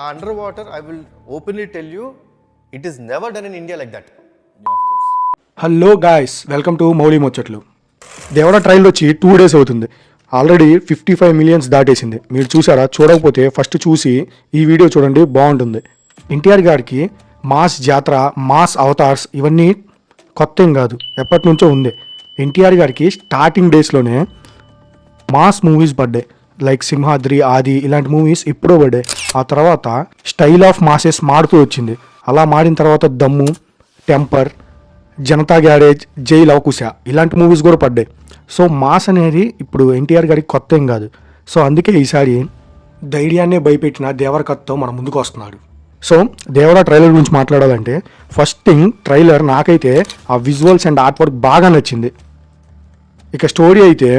Under water I will openly tell you it is never done in India like that. Hello guys, welcome to Mouli ముచ్చట్లు. Devara trial వచ్చి 2 days అవుతుంది. Already 55 million దాటేసింది. మీరు చూసారా? చూడకపోతే first చూసి ఈ వీడియో చూడండి, బాగుంటుంది. ఎన్టీఆర్ గారికి మాస్ జాతర, మాస్ అవతార్స్ ఇవన్నీ కొత్త ఏం కాదు, ఎప్పటి నుంచో ఉంది. ఎన్టీఆర్ గారికి స్టార్టింగ్ డేస్లోనే మాస్ మూవీస్ పడ్డాయి, లైక్ సింహాద్రి, ఆది ఇలాంటి మూవీస్ ఇప్పుడో పడ్డాయి. ఆ తర్వాత స్టైల్ ఆఫ్ మాసెస్ మారుతూ వచ్చింది. అలా మారిన తర్వాత దమ్ము, టెంపర్, జనతా గ్యారేజ్, జై లవకుశ ఇలాంటి మూవీస్ కూడా పడ్డాయి. సో మాస్ అనేది ఇప్పుడు ఎన్టీఆర్ గారికి కొత్త ఏం కాదు. సో అందుకే ఈసారి ధైర్యాన్నే భయపెట్టిన దేవర కథతో మన ముందుకు వస్తున్నాడు. సో దేవరా ట్రైలర్ గురించి మాట్లాడాలంటే ఫస్ట్ థింగ్, ట్రైలర్ నాకైతే ఆ విజువల్స్ అండ్ ఆర్ట్ వర్క్ బాగా నచ్చింది. ఇక స్టోరీ అయితే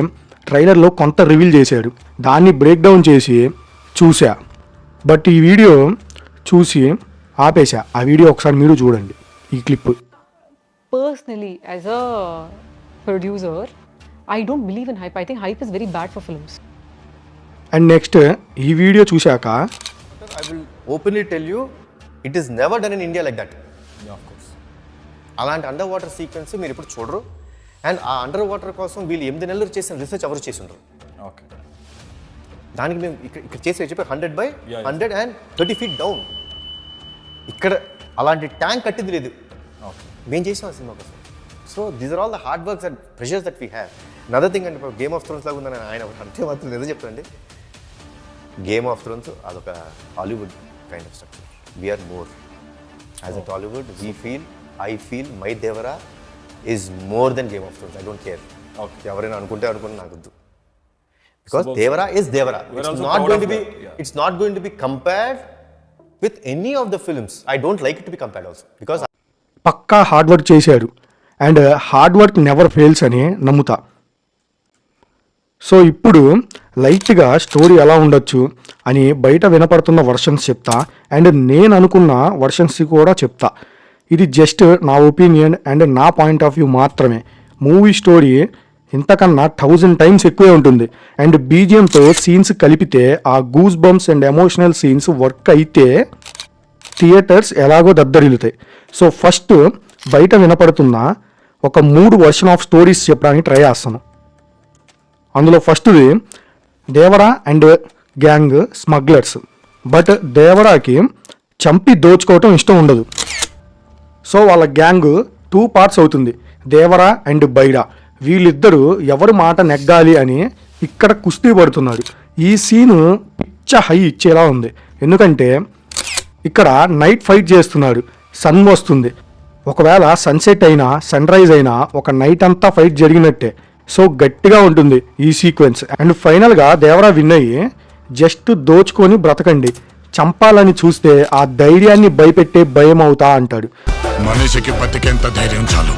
ట్రైలర్లో కొంత రివీల్ చేశాడు, దాన్ని బ్రేక్ డౌన్ చేసి చూసా. బట్ ఈ వీడియో చూసి ఆపేశా. ఆ వీడియో ఒకసారి మీరు చూడండి, ఈ clip. Personally, as a producer, I don't believe in hype. I think hype is very bad for films. And next ఈ వీడియో చూశాక I will openly tell you it is never done in India like that. అలాంటి under water sequence మీరు ఇప్పుడు చూడరు. And ఆ under water కోసం వీళ్ళు 8 నెలలు చేసిన రీసెర్చ్ ఎవరు చేసి ఉండరు. ఓకే, దానికి మేము ఇక్కడ చేసి చెప్పి 100 by 100 and 30 feet డౌన్. ఇక్కడ అలాంటి ట్యాంక్ కట్టింది లేదు, మేము చేసాం ఆ సినిమా కోసం. So these are all the hard works and pressures that we have. Another thing అంటే గేమ్ ఆఫ్ థ్రోన్స్ లాగా ఉందని ఆయన అంతే మాత్రం ఏదో చెప్పండి. గేమ్ ఆఫ్ థ్రోన్స్ అదొక Hollywood kind of structure. We are more as a Tollywood. I feel my Devara is more than Game of Thrones. I don't care. ఎవరైనా అనుకుంటే నాకు వద్దు. Because Devara is Devara. It's not going to be compared with any of the films. I don't like it to be compared also because పక్కా hard work చేశాడు. And hard work never fails అని నమ్ముతా. So ఇప్పుడు లైట్గా స్టోరీ ఎలా ఉండొచ్చు అని బయట వినపడుతున్న వర్షన్స్ చెప్తా, అండ్ నేను అనుకున్న వర్షన్స్ కూడా చెప్తా. ఇది జస్ట్ నా ఒపీనియన్ అండ్ నా పాయింట్ ఆఫ్ వ్యూ మాత్రమే. మూవీ స్టోరీ ఇంతకన్నా 1000 times ఎక్కువే ఉంటుంది. అండ్ బీజిఎంతో సీన్స్ కలిపితే ఆ goose bumps and emotional scenes work అయితే థియేటర్స్ ఎలాగో దద్దరిల్లుతాయి. సో ఫస్ట్ బయట వినపడుతున్న ఒక 3 వర్షన్ ఆఫ్ స్టోరీస్ చెప్పడానికి ట్రై చేస్తాను. అందులో ఫస్ట్ది Devara and gang smugglers. But దేవరాకి చంపి దోచుకోవటం ఇష్టం ఉండదు. సో వాళ్ళ గ్యాంగ్ 2 parts అవుతుంది, దేవరా అండ్ బైరా. వీళ్ళిద్దరూ ఎవరి మాట నెగ్గాలి అని ఇక్కడ కుస్తీ పడుతున్నారు. ఈ సీను పిచ్చ హై ఇచ్చేలా ఉంది, ఎందుకంటే ఇక్కడ నైట్ ఫైట్ చేస్తున్నారు, సన్ వస్తుంది. ఒకవేళ సన్సెట్ అయినా సన్ రైజ్ అయినా ఒక నైట్ అంతా ఫైట్ జరిగినట్టే. సో గట్టిగా ఉంటుంది ఈ సీక్వెన్స్. అండ్ ఫైనల్గా దేవరా విన్ అయ్యి జస్ట్ దోచుకొని బ్రతకండి, చంపాలని చూస్తే ఆ ధైర్యాన్ని భయపెట్టే భయం అవుతా అంటాడు. మనిషికి బతికేంత ధైర్యం చాలు,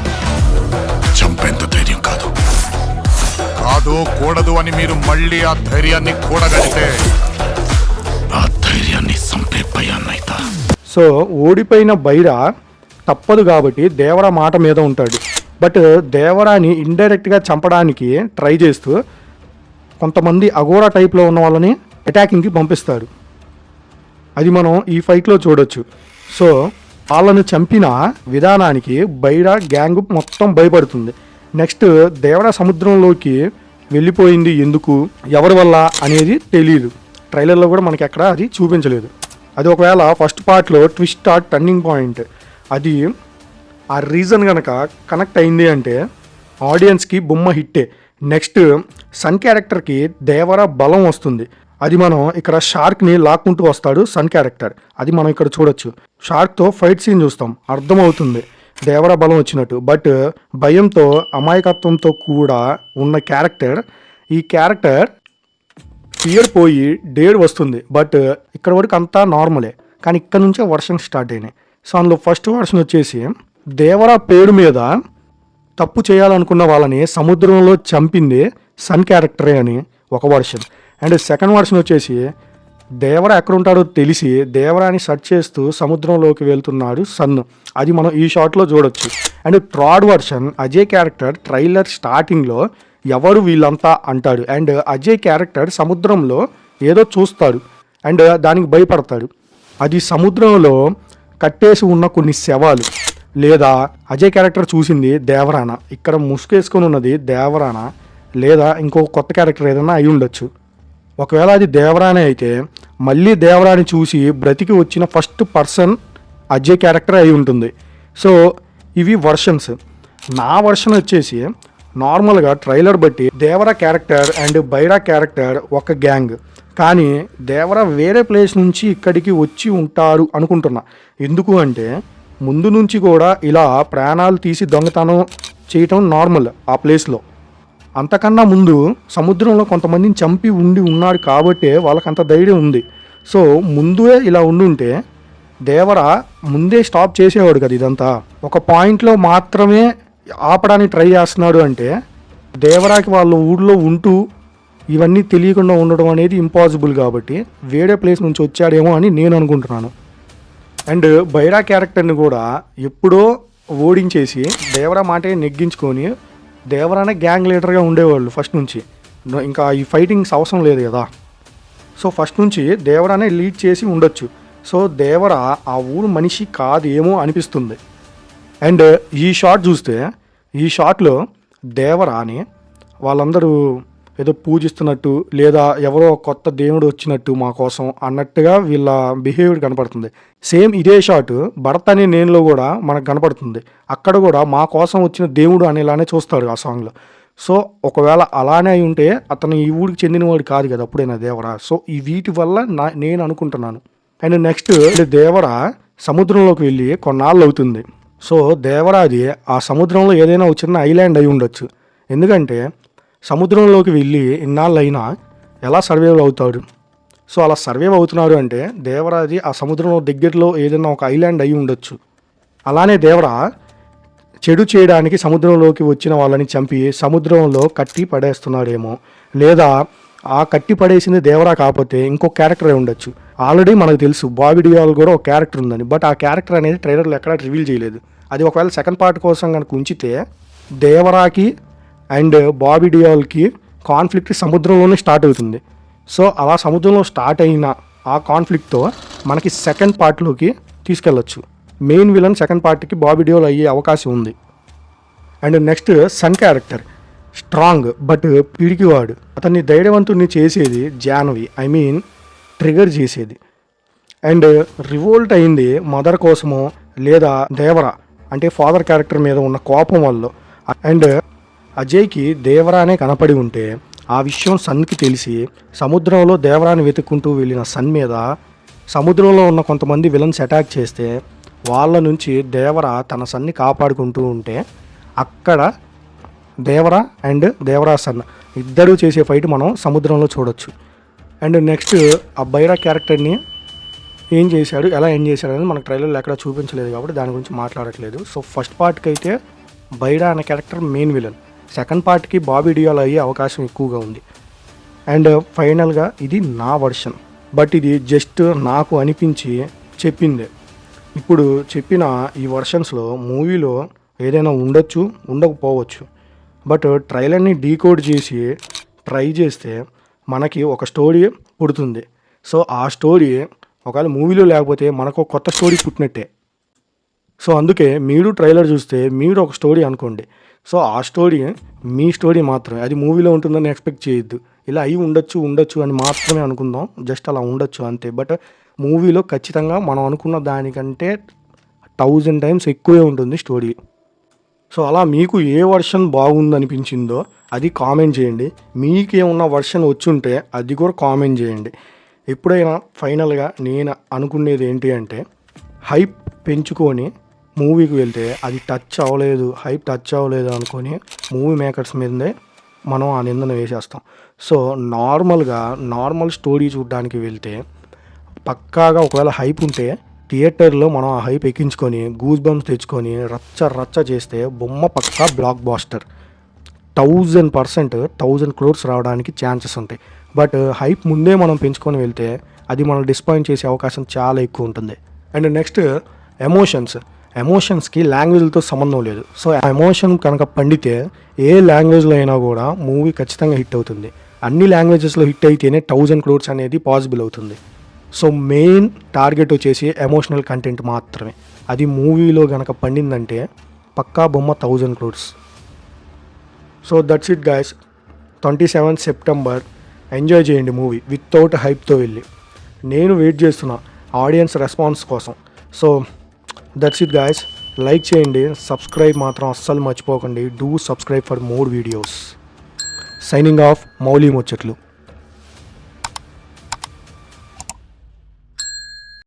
చంపేంత ధైర్యం కాదు. కాదు కూడదు అని మీరు మళ్ళీ ఆ ధైర్యాన్ని కూడగలిగితే ఆ ధైర్యాన్ని చంపే భయాన్నైతా. సో ఓడిపోయిన బైరా తప్పదు కాబట్టి దేవరా మాట మీద ఉంటాడు. బట్ దేవరాని ఇండైరెక్ట్గా చంపడానికి ట్రై చేస్తూ కొంతమంది అఘోరా టైప్లో ఉన్న వాళ్ళని అటాకింగ్కి పంపిస్తాడు. అది మనం ఈ ఫైట్లో చూడొచ్చు. సో వాళ్ళను చంపిన విధానానికి బైరా గ్యాంగ్ మొత్తం భయపడుతుంది. నెక్స్ట్ దేవరా సముద్రంలోకి వెళ్ళిపోయింది ఎందుకు, ఎవరి వల్ల అనేది తెలియదు. ట్రైలర్లో కూడా మనకి ఎక్కడ అది చూపించలేదు. అది ఒకవేళ ఫస్ట్ పార్ట్లో ట్విస్ట్ ఆర్ టర్నింగ్ పాయింట్, అది ఆ రీజన్ కనుక కనెక్ట్ అయింది అంటే ఆడియన్స్కి బొమ్మ హిట్టే. నెక్స్ట్ సన్ క్యారెక్టర్కి దేవరా బలం వస్తుంది. అది మనం ఇక్కడ షార్క్ని లాక్కుంటూ వస్తాడు సన్ క్యారెక్టర్, అది మనం ఇక్కడ చూడొచ్చు. షార్క్తో ఫైట్ సీన్ చూస్తాం, అర్థమవుతుంది దేవరా బలం వచ్చినట్టు. బట్ భయంతో అమాయకత్వంతో కూడా ఉన్న క్యారెక్టర్, ఈ క్యారెక్టర్ ఫియర్ పోయి డేర్ వస్తుంది. బట్ ఇక్కడ వరకు అంతా నార్మలే, కానీ ఇక్కడ నుంచే వర్షన్ స్టార్ట్ అయినాయి. సో అందులో ఫస్ట్ వర్షన్ వచ్చేసి దేవరా పేరు మీద తప్పు చేయాలనుకున్న వాళ్ళని సముద్రంలో చంపింది సన్ క్యారెక్టరే అని ఒక వర్షన్. అండ్ సెకండ్ వర్షన్ వచ్చేసి దేవరా ఎక్కడ ఉంటాడో తెలిసి దేవరాని సెర్చ్ చేస్తూ సముద్రంలోకి వెళ్తున్నాడు సన్, అది మనం ఈ షాట్లో చూడొచ్చు. And third version Ajay character trailer స్టార్టింగ్లో ఎవరు వీళ్ళంతా అంటాడు. అండ్ అజయ్ క్యారెక్టర్ సముద్రంలో ఏదో చూస్తాడు అండ్ దానికి భయపడతాడు. అది సముద్రంలో కట్టేసి ఉన్న కొన్ని శవాలు, లేదా అజయ్ క్యారెక్టర్ చూసింది దేవరాన, ఇక్కడ ముసుగేసుకొని ఉన్నది దేవరాన, లేదా ఇంకో కొత్త క్యారెక్టర్ ఏదైనా అయి ఉండొచ్చు. ఒకవేళ అది దేవరానే అయితే మళ్ళీ దేవరాని చూసి బ్రతికి వచ్చిన ఫస్ట్ పర్సన్ అజయ్ క్యారెక్టర్ అయి ఉంటుంది. సో ఇవి వర్షన్స్. నా వర్షన్ వచ్చేసి నార్మల్గా ట్రైలర్ బట్టి Devara character and Baira character ఒక గ్యాంగ్, కానీ దేవరా వేరే ప్లేస్ నుంచి ఇక్కడికి వచ్చి ఉంటారు అనుకుంటున్నా. ఎందుకు అంటే ముందు నుంచి కూడా ఇలా ప్రాణాలు తీసి దొంగతనం చేయటం నార్మల్ ఆ ప్లేస్లో. అంతకన్నా ముందు సముద్రంలో కొంతమందిని చంపి ఉన్నాడు కాబట్టి వాళ్ళకంత ధైర్యం ఉంది. సో ముందే ఇలా ఉండుంటే దేవరా ముందే స్టాప్ చేసేవాడు కదా. ఇదంతా ఒక పాయింట్లో మాత్రమే ఆపడానికి ట్రై చేస్తున్నాడు అంటే దేవరాకి వాళ్ళ ఊళ్ళో ఉంటూ ఇవన్నీ తెలియకుండా ఉండడం అనేది ఇంపాసిబుల్, కాబట్టి వేరే ప్లేస్ నుంచి వచ్చాడేమో అని నేను అనుకుంటున్నాను. అండ్ బైరా క్యారెక్టర్ని కూడా ఎప్పుడో ఓడించేసి దేవరా మాటే నెగ్గించుకొని దేవరానే గ్యాంగ్ లీడర్గా ఉండేవాళ్ళు ఫస్ట్ నుంచి. ఇంకా ఈ ఫైటింగ్స్ అవసరం లేదు కదా. సో ఫస్ట్ నుంచి దేవరానే లీడ్ చేసి ఉండొచ్చు. సో దేవరా ఆ ఊరు మనిషి కాదేమో అనిపిస్తుంది. అండ్ ఈ షాట్ చూస్తే ఈ షాట్లో దేవరాని వాళ్ళందరూ ఏదో పూజిస్తున్నట్టు, లేదా ఎవరో కొత్త దేవుడు వచ్చినట్టు మా కోసం అన్నట్టుగా వీళ్ళ బిహేవియర్ కనపడుతుంది. సేమ్ ఇదే షాట్ భరత్ అనే నేనులో కూడా మనకు కనపడుతుంది. అక్కడ కూడా మా కోసం వచ్చిన దేవుడు అనేలానే చూస్తాడు ఆ సాంగ్లో. సో ఒకవేళ అలానే అయి ఉంటే అతను ఈ ఊరికి చెందినవాడు కాదు కదా అప్పుడైనా దేవరా. సో ఈ వీటి వల్ల నేను అనుకుంటున్నాను. అండ్ నెక్స్ట్ దేవరా సముద్రంలోకి వెళ్ళి కొన్నాళ్ళు అవుతుంది. సో దేవరాది ఆ సముద్రంలో ఏదైనా చిన్న ఐలాండ్ అయి ఉండొచ్చు. ఎందుకంటే సముద్రంలోకి వెళ్ళి ఇన్నాళ్ళు అయినా ఎలా సర్వైవ్ అవుతాడు. సో అలా సర్వైవ్ అవుతున్నాడు అంటే దేవరాది ఆ సముద్రంలో దగ్గరలో ఏదైనా ఒక ఐలాండ్ అయి ఉండొచ్చు. అలానే దేవరా చెడు చేయడానికి సముద్రంలోకి వచ్చిన వాళ్ళని చంపి సముద్రంలో కట్టి పడేస్తున్నాడేమో, లేదా ఆ కట్టి పడేసింది దేవరా కాకపోతే ఇంకో క్యారెక్టర్ అయి ఉండొచ్చు. ఆల్రెడీ మనకు తెలుసు బాబీ డియోల్ కూడా ఒక క్యారెక్టర్ ఉందని, బట్ ఆ క్యారెక్టర్ అనేది ట్రైలర్లో ఎక్కడా రివీల్ చేయలేదు. అది ఒకవేళ సెకండ్ పార్ట్ కోసం కనుక ఉంచితే దేవరాకి అండ్ బాబీ డియోల్కి కాన్ఫ్లిక్ట్ సముద్రంలోనే స్టార్ట్ అవుతుంది. సో అలా సముద్రంలో స్టార్ట్ అయిన ఆ కాన్ఫ్లిక్ట్తో మనకి సెకండ్ పార్ట్లోకి తీసుకెళ్ళచ్చు. మెయిన్ విలన్ సెకండ్ పార్ట్కి బాబీ డియోల్ అయ్యే అవకాశం ఉంది. And next son character strong but పిడికివాడు. అతన్ని ధైర్యవంతుడిని చేసేది జాహ్నవి, ట్రిగర్ చేసేది. అండ్ రివోల్ట్ అయింది మదర్ కోసమో లేదా దేవరా అంటే ఫాదర్ క్యారెక్టర్ మీద ఉన్న కోపం వల్ల. అండ్ అజయ్కి దేవరానే కనపడి ఉంటే ఆ విషయం సన్కి తెలిసి సముద్రంలో దేవరాని వెతుక్కుంటూ వెళ్ళిన సన్ మీద సముద్రంలో ఉన్న కొంతమంది విలన్స్ అటాక్ చేస్తే వాళ్ళ నుంచి దేవరా తన సన్ని కాపాడుకుంటూ ఉంటే అక్కడ దేవరా అండ్ దేవరా సన్ ఇద్దరూ చేసే ఫైట్ మనం సముద్రంలో చూడొచ్చు. అండ్ నెక్స్ట్ ఆ బైరా క్యారెక్టర్ని ఏం చేశాడు, ఎలా ఏం చేశాడు అనేది మనకు ట్రైలర్లో ఎక్కడ చూపించలేదు కాబట్టి దాని గురించి మాట్లాడట్లేదు. సో ఫస్ట్ పార్ట్కి అయితే బైరా అనే క్యారెక్టర్ మెయిన్ విలన్, సెకండ్ పార్ట్కి బాబీ డియోల్ అయ్యే అవకాశం ఎక్కువగా ఉంది. అండ్ ఫైనల్గా ఇది నా వర్షన్, బట్ ఇది జస్ట్ నాకు అనిపించి చెప్పిందే. ఇప్పుడు చెప్పిన ఈ వర్షన్స్లో మూవీలో ఏదైనా ఉండొచ్చు, ఉండకపోవచ్చు. బట్ ట్రైలర్ని డీకోడ్ చేసి ట్రై చేస్తే మనకి ఒక స్టోరీ పుడుతుంది. సో ఆ స్టోరీ ఒకవేళ మూవీలో లేకపోతే మనకు కొత్త స్టోరీ పుట్టినట్టే. సో అందుకే మీరు ట్రైలర్ చూస్తే మీరు ఒక స్టోరీ అనుకోండి. సో ఆ స్టోరీ మీ స్టోరీ మాత్రమే, అది మూవీలో ఉంటుందని ఎక్స్పెక్ట్ చేయొద్దు. ఇలా అయి ఉండొచ్చు అని మాత్రమే అనుకుందాం, జస్ట్ అలా ఉండొచ్చు అంతే. బట్ మూవీలో ఖచ్చితంగా మనం అనుకున్న దానికంటే 1000 times ఎక్కువే ఉంటుంది స్టోరీ. సో అలా మీకు ఏ వర్షన్ బాగుందనిపించిందో అది కామెంట్ చేయండి. మీకేమన్నా వర్షన్ వచ్చుంటే అది కూడా కామెంట్ చేయండి. ఎప్పుడైనా ఫైనల్గా నేను అనుకునేది ఏంటి అంటే హైప్ పెంచుకొని మూవీకి వెళ్తే అది హైప్ టచ్ అవ్వలేదు అనుకొని మూవీ మేకర్స్ మీదే మనం ఆ నిందన వేసేస్తాం. సో నార్మల్ స్టోరీ చూడడానికి వెళ్తే పక్కాగా ఒకవేళ హైప్ ఉంటే థియేటర్లో మనం ఆ హైప్ ఎక్కించుకొని గూస్ బంప్స్ తెచ్చుకొని రచ్చ చేస్తే బొమ్మ పక్కా బ్లాక్ బాస్టర్ 1000% 1000 crores రావడానికి ఛాన్సెస్ ఉంటాయి. బట్ హైప్ ముందే మనం పెంచుకొని వెళ్తే అది మనం డిసప్పాయింట్ చేసే అవకాశం చాలా ఎక్కువ ఉంటుంది. అండ్ నెక్స్ట్ ఎమోషన్స్కి లాంగ్వేజ్లతో సంబంధం లేదు. సో ఎమోషన్ కనుక పండితే ఏ లాంగ్వేజ్లో అయినా కూడా మూవీ ఖచ్చితంగా హిట్ అవుతుంది. అన్ని లాంగ్వేజెస్లో హిట్ అయితేనే 1000 crores అనేది పాసిబుల్ అవుతుంది. సో మెయిన్ టార్గెట్ వచ్చేసి ఎమోషనల్ కంటెంట్ మాత్రమే. అది మూవీలో కనుక పండిందంటే పక్కా బొమ్మ 1000 crores. So that's it guys. 27 September enjoy చేయండి మూవీ వితౌట్ హైప్తో వెళ్ళి. నేను వెయిట్ చేస్తున్నా ఆడియన్స్ రెస్పాన్స్ కోసం. So that's it guys. Like చేయండి, సబ్స్క్రైబ్ మాత్రం అస్సలు మర్చిపోకండి. Do subscribe for more videos. Signing off Mouli ముచ్చట్లు.